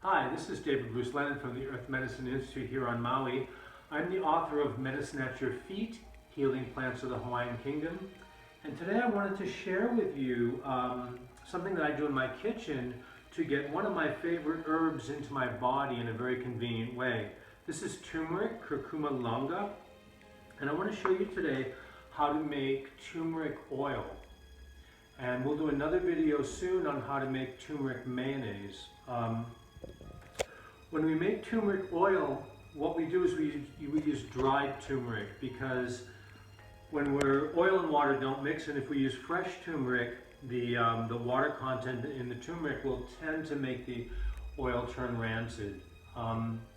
Hi, this is David Bruce Lennon from the Earth Medicine Institute here on Maui. I'm the author of Medicine at Your Feet, Healing Plants of the Hawaiian Kingdom. And today I wanted to share with you something that I do in my kitchen to get one of my favorite herbs into my body in a very convenient way. This is turmeric, curcuma longa, and I want to show you today how to make turmeric oil. And we'll do another video soon on how to make turmeric mayonnaise. When we make turmeric oil, what we do is we use dried turmeric, because when oil and water don't mix, and if we use fresh turmeric, the water content in the turmeric will tend to make the oil turn rancid.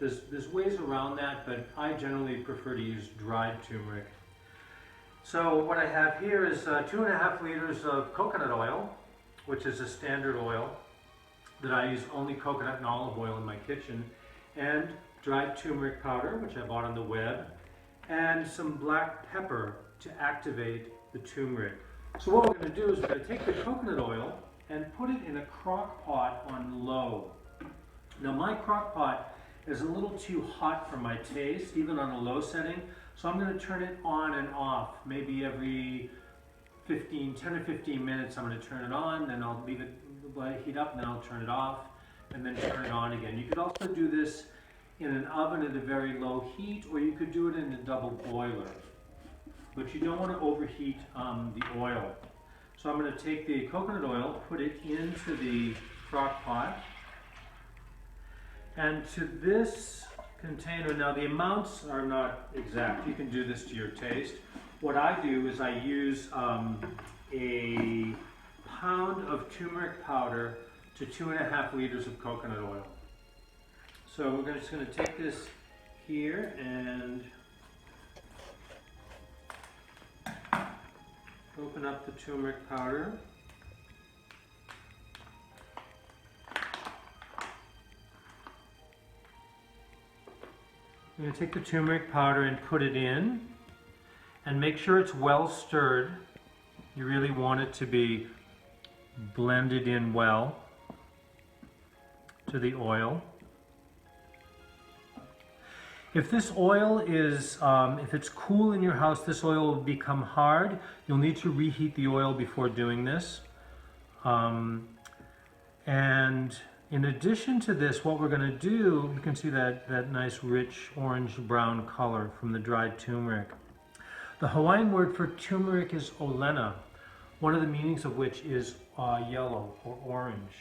There's ways around that, but I generally prefer to use dried turmeric. So what I have here is 2.5 liters of coconut oil, which is a standard oil that I use only coconut and olive oil in my kitchen, and dried turmeric powder, which I bought on the web, and some black pepper to activate the turmeric. So what we're going to do is we're going to take the coconut oil and put it in a crock pot on low. Now my crock pot is a little too hot for my taste, even on a low setting, so I'm going to turn it on and off. Maybe every 10 or 15 minutes I'm going to turn it on, then I'll leave it heat up, and then I'll turn it off, and then turn it on again. You could also do this in an oven at a very low heat, or you could do it in a double boiler. But you don't want to overheat the oil. So I'm going to take the coconut oil, put it into the crock pot, and to this container, now the amounts are not exact, you can do this to your taste. What I do is I use a pound of turmeric powder to 2.5 liters of coconut oil. So we're just going to take this here and open up the turmeric powder. I'm going to take the turmeric powder and put it in, and make sure it's well stirred. You really want it to be blended in well to the oil. If this oil is, if it's cool in your house, this oil will become hard. You'll need to reheat the oil before doing this. And in addition to this, what we're going to do, you can see that nice rich orange-brown color from the dried turmeric. The Hawaiian word for turmeric is olena, one of the meanings of which is yellow or orange.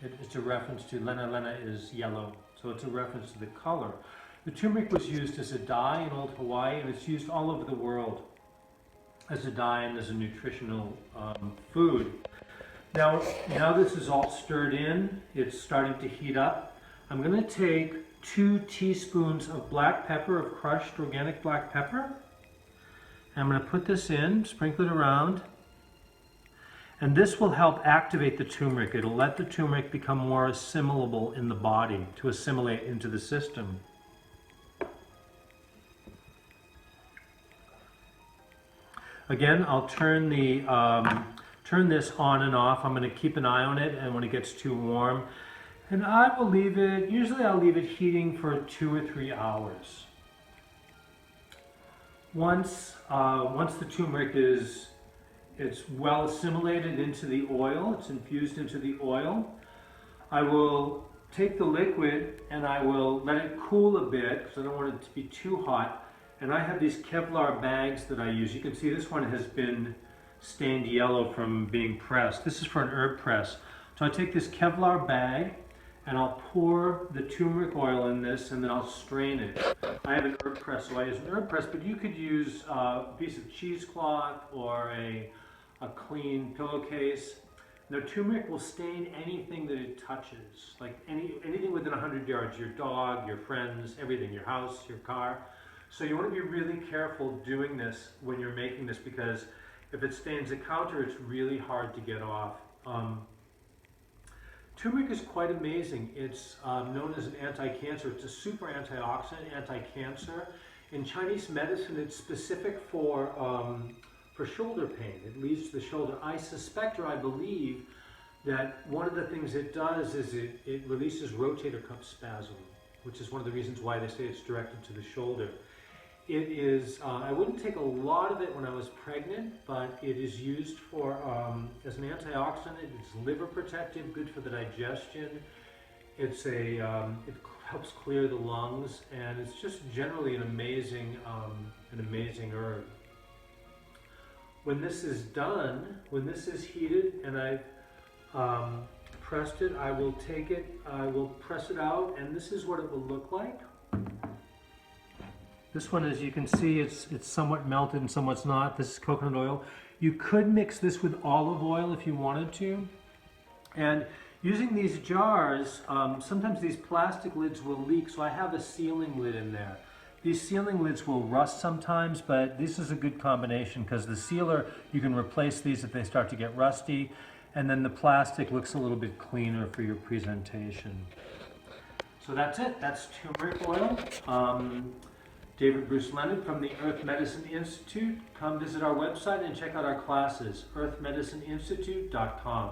It's a reference to lena is yellow, so it's a reference to the color. The turmeric was used as a dye in old Hawaii, and it's used all over the world as a dye and as a nutritional food. Now this is all stirred in, it's starting to heat up. I'm going to take 2 teaspoons of black pepper, of crushed organic black pepper. I'm going to put this in, sprinkle it around, and this will help activate the turmeric. It'll let the turmeric become more assimilable in the body, to assimilate into the system. Again, I'll turn this on and off. I'm going to keep an eye on it, and when it gets too warm, and I will leave it, usually I'll leave it heating for 2 or 3 hours. Once the turmeric it's well assimilated into the oil, it's infused into the oil, I will take the liquid and I will let it cool a bit, because I don't want it to be too hot. And I have these Kevlar bags that I use. You can see this one has been stained yellow from being pressed. This is for an herb press. So I take this Kevlar bag and I'll pour the turmeric oil in this, and then I'll strain it. I have an herb press, so I use an herb press, but you could use a piece of cheesecloth or a clean pillowcase. Now turmeric will stain anything that it touches, like anything within 100 yards, your dog, your friends, everything, your house, your car. So you want to be really careful doing this when you're making this, because if it stains the counter, it's really hard to get off. Turmeric is quite amazing. It's known as an anti-cancer. It's a super antioxidant, anti-cancer. In Chinese medicine, it's specific for shoulder pain. It leads to the shoulder. I suspect, or I believe, that one of the things it does is it releases rotator cuff spasm, which is one of the reasons why they say it's directed to the shoulder. It is, I wouldn't take a lot of it when I was pregnant, but it is used for, as an antioxidant. It's liver protective, good for the digestion. It's it helps clear the lungs, and it's just generally an amazing herb. When this is done, when this is heated and I've pressed it, I will take it, I will press it out, and this is what it will look like. This one, as you can see, it's somewhat melted and somewhat's not. This is coconut oil. You could mix this with olive oil if you wanted to. And using these jars, sometimes these plastic lids will leak, so I have a sealing lid in there. These sealing lids will rust sometimes, but this is a good combination because the sealer, you can replace these if they start to get rusty, and then the plastic looks a little bit cleaner for your presentation. So that's it. That's turmeric oil. David Bruce Leonard from the Earth Medicine Institute. Come visit our website and check out our classes, earthmedicineinstitute.com.